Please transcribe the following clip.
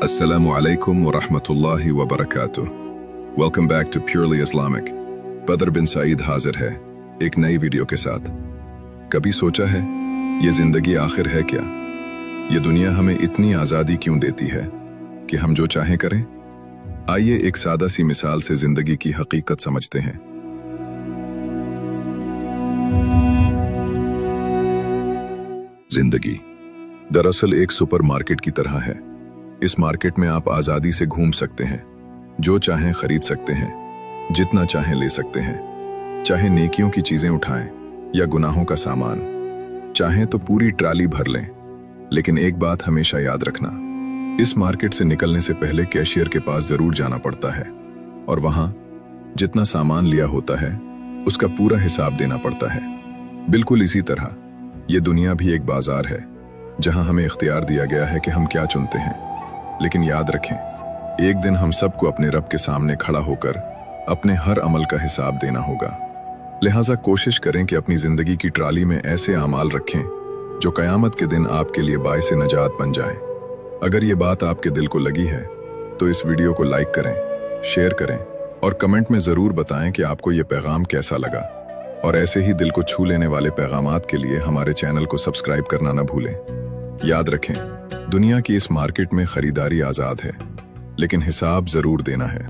Assalamu alaikum wa rahmatullahi wa barakatuh. Welcome back to Purely Islamic. बदर बिन सईद हाजिर है एक नई वीडियो के साथ। कभी सोचा है ये जिंदगी आखिर है क्या? ये दुनिया हमें इतनी आज़ादी क्यों देती है कि हम जो चाहें करें? आइए एक सादा सी मिसाल से जिंदगी की हकीकत समझते हैं। जिंदगी दरअसल एक सुपरमार्केट की तरह है। इस मार्केट में आप आज़ादी से घूम सकते हैं, जो चाहें खरीद सकते हैं, जितना चाहें ले सकते हैं। चाहे नेकियों की चीज़ें उठाएं या गुनाहों का सामान, चाहें तो पूरी ट्राली भर लें। लेकिन एक बात हमेशा याद रखना, इस मार्केट से निकलने से पहले कैशियर के पास ज़रूर जाना पड़ता है और वहाँ जितना सामान लिया होता है उसका पूरा हिसाब देना पड़ता है। बिल्कुल इसी तरह ये दुनिया भी एक बाजार है जहाँ हमें इख्तियार दिया गया है कि हम क्या चुनते हैं। लेकिन याद रखें, एक दिन हम सबको अपने रब के सामने खड़ा होकर अपने हर अमल का हिसाब देना होगा। लिहाजा कोशिश करें कि अपनी ज़िंदगी की ट्राली में ऐसे आमाल रखें जो क़यामत के दिन आपके लिए बाइसे नजात बन जाएं। अगर ये बात आपके दिल को लगी है तो इस वीडियो को लाइक करें, शेयर करें और कमेंट में ज़रूर बताएं कि आपको ये पैगाम कैसा लगा। और ऐसे ही दिल को छू लेने वाले पैगामात के लिए हमारे चैनल को सब्सक्राइब करना न भूलें। याद रखें, दुनिया की इस मार्केट में खरीदारी आज़ाद है, लेकिन हिसाब ज़रूर देना है।